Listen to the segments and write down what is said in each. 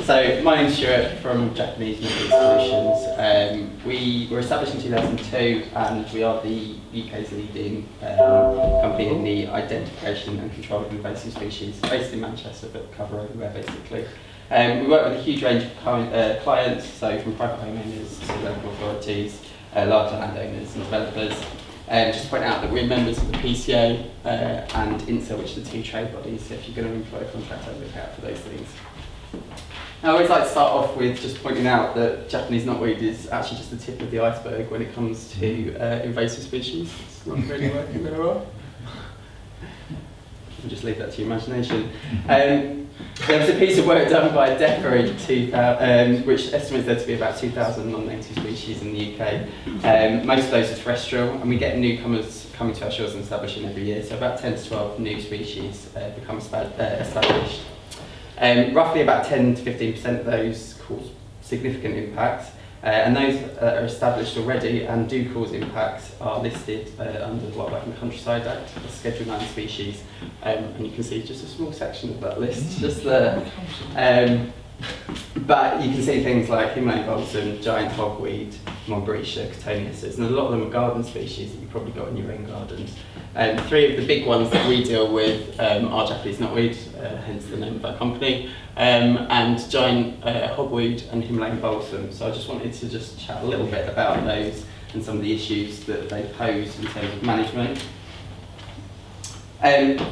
So my name's Stuart from Japanese Knotweed Solutions. We were established in 2002 and we are the UK's leading company in the identification and control of invasive species, based in Manchester but cover everywhere basically. We work with a huge range of clients, so from private homeowners to local authorities, large landowners and developers. Just to point out that we're members of the PCA and INSA, which are the two trade bodies, so if you're going to employ a contractor, look out for those things. I always like to start off with just pointing out that Japanese knotweed is actually just the tip of the iceberg when it comes to invasive species. It's not really working very well. I'll just leave that to your imagination. There was a piece of work done by DEFRA in 2000, which estimates there to be about 2,000 non-native species in the UK. Most of those are terrestrial, and we get newcomers coming to our shores and establishing every year, so about 10 to 12 new species become established. Roughly about 10 to 15% of those cause significant impacts, and those that are established already and do cause impacts are listed under the Wildlife and Countryside Act as Schedule 9 species, and you can see just a small section of that list just there. But you can see things like Himalayan balsam, giant hogweed, Montbretia, cotoneases, and a lot of them are garden species that you've probably got in your own gardens. Three of the big ones that we deal with are Japanese knotweed, hence the name of our company, and giant hogweed and Himalayan balsam. So I just wanted to just chat a little bit about those and some of the issues that they pose in terms of management.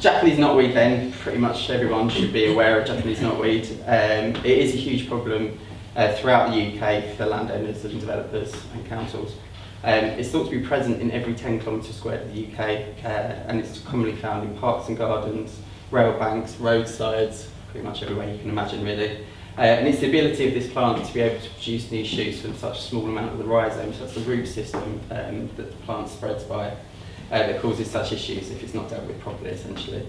Japanese knotweed then, pretty much everyone should be aware of Japanese knotweed. It is a huge problem throughout the UK for landowners and developers and councils. It's thought to be present in every 10 kilometres squared of the UK, and it's commonly found in parks and gardens, rail banks, roadsides, pretty much everywhere you can imagine really. And it's the ability of this plant to be able to produce new shoots from such a small amount of the rhizome, so that's the root system that the plant spreads by, that causes such issues if it's not dealt with properly essentially.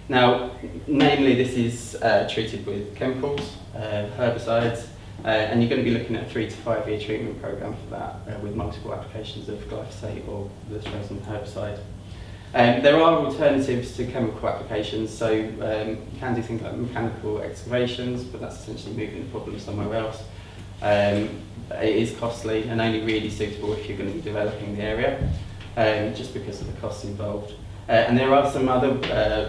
Now, namely this is treated with chemicals, herbicides, and you're going to be looking at a 3 to 5 year treatment programme for that with multiple applications of glyphosate or the chosen herbicide. There are alternatives to chemical applications, so you can do things like mechanical excavations, but that's essentially moving the problem somewhere else. It is costly and only really suitable if you're going to be developing the area, just because of the costs involved. And there are some other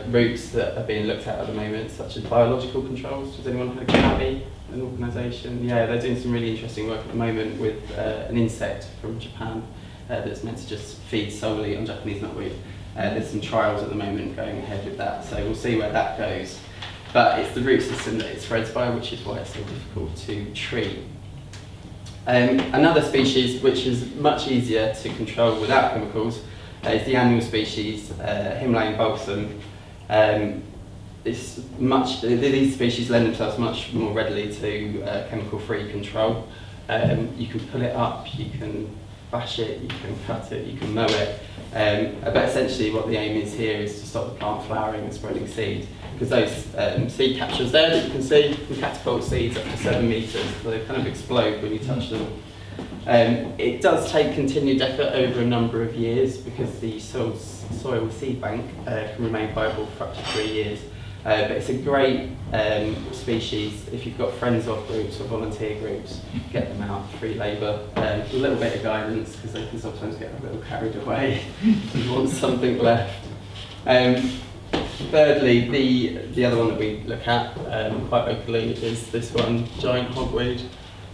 routes that are being looked at the moment, such as biological controls. Does anyone heard of Gavi, an organisation? Yeah, they're doing some really interesting work at the moment with an insect from Japan that's meant to just feed solely on Japanese knotweed. There's some trials at the moment going ahead with that, so we'll see where that goes. But it's the root system that it spreads by, which is why it's so difficult to treat. Another species which is much easier to control without chemicals is the annual species, Himalayan balsam. These species lend themselves much more readily to chemical-free control. You can pull it up, you can bash it, you can cut it, you can mow it. But essentially what the aim is here is to stop the plant flowering and spreading seed. Because those seed captures there that you can see can catapult seeds up to 7 metres, so they kind of explode when you touch them. It does take continued effort over a number of years because the soil seed bank can remain viable for up to 3 years. But it's a great species if you've got friends of groups or volunteer groups, get them out, free labour, a little bit of guidance because they can sometimes get a little carried away and want something left. Thirdly, the other one that we look at quite openly is this one, giant hogweed.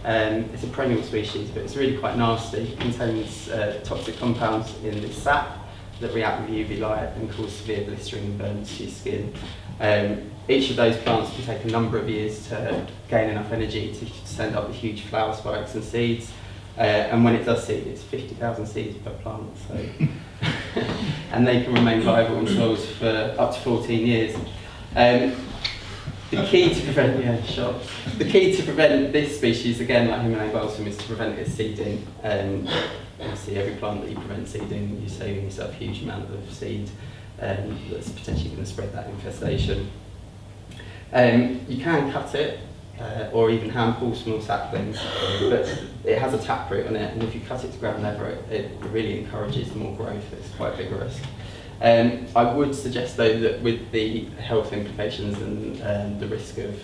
It's a perennial species, but it's really quite nasty. It contains toxic compounds in the sap that react with UV light and cause severe blistering and burns to your skin. Each of those plants can take a number of years to gain enough energy to send up the huge flower spikes and seeds. And when it does seed, it's 50,000 seeds per plant. So and they can remain viable in soils for up to 14 years. The key to prevent this species, again like Himalayan balsam, is to prevent its seeding. Obviously every plant that you prevent seeding, you're saving yourself a huge amount of seed that's potentially going to spread that infestation. You can cut it or even hand pull small saplings, but it has a taproot on it, and if you cut it to ground level, it really encourages more growth. It's quite vigorous. I would suggest though that with the health implications and the risk of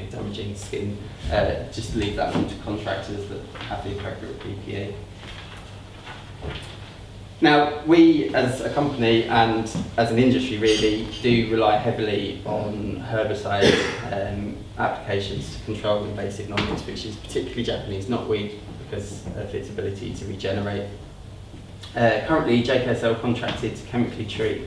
damaging skin, just leave that one to contractors that have the appropriate PPE. Now, we as a company and as an industry really do rely heavily on herbicide applications to control invasive non-weed species, particularly Japanese knotweed, because of its ability to regenerate. Currently, JKSL contracted to chemically treat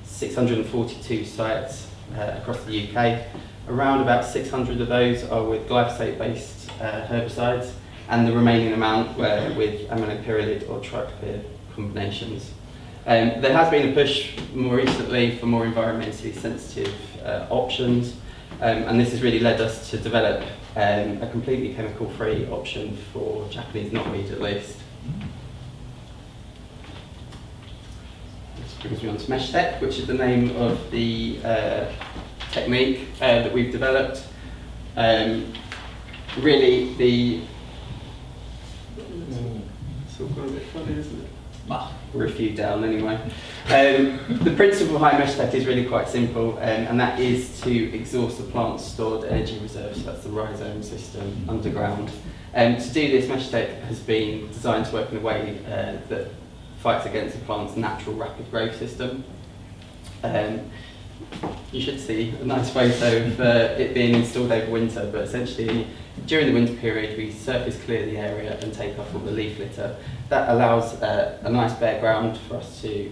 642 sites across the UK. Around about 600 of those are with glyphosate-based herbicides, and the remaining amount were with aminopyrrolide or triclopyr combinations. There has been a push more recently for more environmentally sensitive options, and this has really led us to develop a completely chemical-free option for Japanese knotweed at least. This brings me on to Mesh Tech, which is the name of the technique that we've developed. Really, it's all got a bit funny, isn't it? We're a few down anyway. The principle behind Mesh Tech is really quite simple, and that is to exhaust the plant's stored energy reserves. So that's the rhizome system underground. To do this, Mesh Tech has been designed to work in a way that fights against the plant's natural rapid growth system. You should see a nice photo of it being installed over winter, but essentially during the winter period we surface clear the area and take off all the leaf litter. That allows a nice bare ground for us to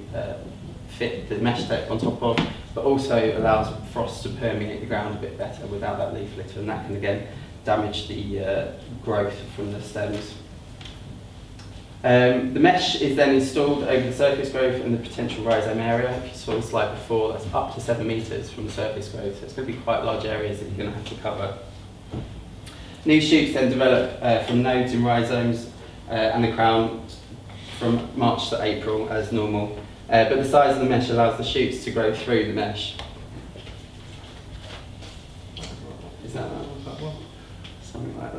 fit the Mesh Tech on top of, but also allows frost to permeate the ground a bit better without that leaf litter, and that can again damage the growth from the stems. The mesh is then installed over the surface growth and the potential rhizome area. If you saw the slide before, that's up to 7 metres from the surface growth, so it's going to be quite large areas that you're going to have to cover. New shoots then develop from nodes in rhizomes and the crown from March to April as normal, but the size of the mesh allows the shoots to grow through the mesh. Is that one? Something like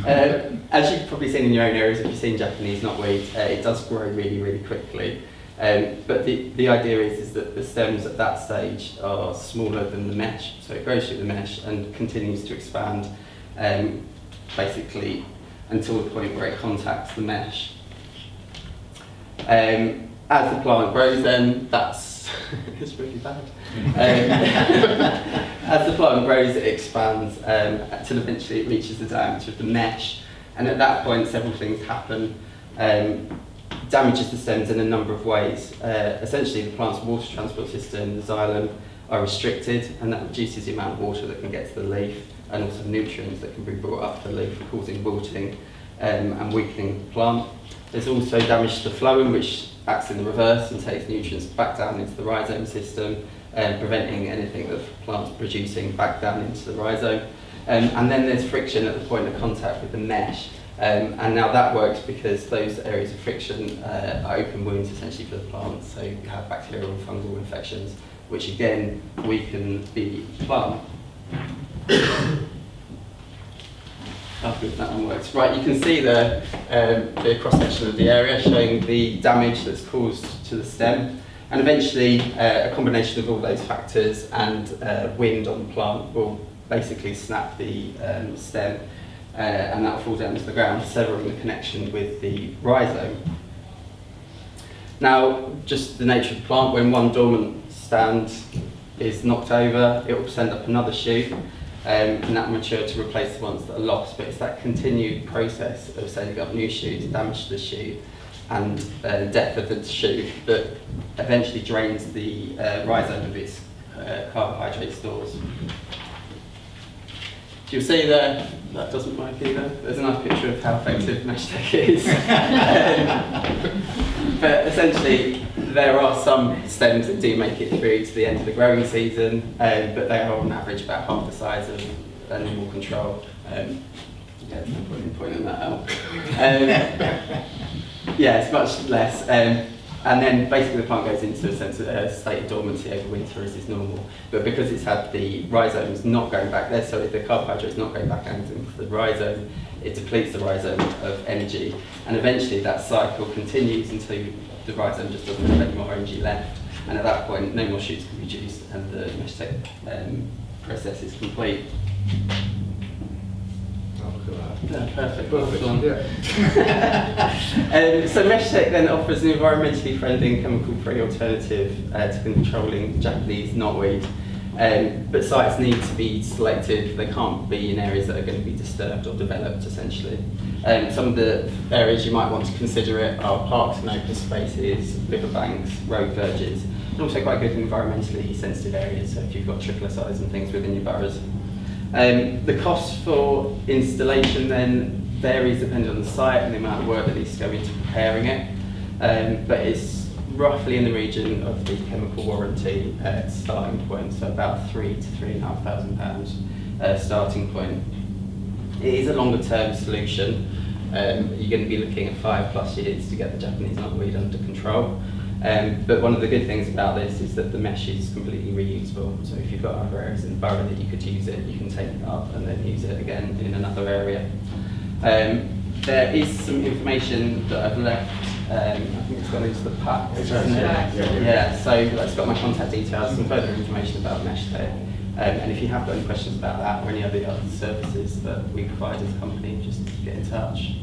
that. As you've probably seen in your own areas, if you've seen Japanese knotweed, it does grow really, really quickly. But the idea is that the stems at that stage are smaller than the mesh, so it grows through the mesh and continues to expand, basically until the point where it contacts the mesh. As the plant grows, then that's it's really bad. As the plant grows, it expands until eventually it reaches the diameter of the mesh, and at that point several things happen. Damages the stems in a number of ways. Essentially the plant's water transport system, the xylem, are restricted, and that reduces the amount of water that can get to the leaf, and also nutrients that can be brought up to the leaf, causing wilting and weakening the plant. There's also damage to the phloem, which acts in the reverse and takes nutrients back down into the rhizome system, preventing anything that the plant's producing back down into the rhizome. And then there's friction at the point of contact with the mesh. And now that works because those areas of friction are open wounds essentially for the plant, so you have bacterial and fungal infections, which again weaken the plant. That one works. Right, you can see the cross-section of the area showing the damage that's caused to the stem, and eventually a combination of all those factors and wind on the plant will basically snap the stem, and that will fall down to the ground, severing the connection with the rhizome. Now, just the nature of the plant, when one dormant stand is knocked over, it will send up another shoot, and that will mature to replace the ones that are lost. But it's that continued process of sending up new shoots, damage to the shoot, and death of the shoot that eventually drains the rhizome of its carbohydrate stores. You'll see there, that doesn't work either. There's a nice picture of how effective Mesh Tech is. But essentially, there are some stems that do make it through to the end of the growing season, but they are on average about half the size of a normal control. Yeah, there's no point in pointing that out. Yeah, it's much less. And then basically the plant goes into a state of dormancy over winter as is normal. But because it's had the rhizomes not going back there, so the carbohydrates not going back into the rhizome, it depletes the rhizome of energy. And eventually that cycle continues until the rhizome just doesn't have any more energy left. And at that point, no more shoots can be produced and the Mesh Tech process is complete. Oh, look at that. Yeah, perfect. Perfect, Awesome. yeah. So MeshTech then offers an environmentally friendly and chemical-free alternative to controlling Japanese knotweed. But sites need to be selected. They can't be in areas that are going to be disturbed or developed, essentially. Some of the areas you might want to consider it are parks and open spaces, riverbanks, road verges, and also quite good environmentally sensitive areas, so if you've got triplocytes and things within your boroughs. The cost for installation then varies depending on the site and the amount of work that needs to go into preparing it, but it's roughly in the region of the chemical warranty starting point, so about £3,000 to £3,500 starting point. It is a longer term solution. You're going to be looking at 5+ years to get the Japanese knotweed under control. But one of the good things about this is that the mesh is completely reusable. So if you've got other areas in the borough that you could use it, you can take it up and then use it again in another area. There is some information that I've left. I think it's gone into the pack. Isn't it? Yeah, so that's got my contact details, some further information about MeshTech. And if you have got any questions about that or any other services that we provide as a company, just get in touch.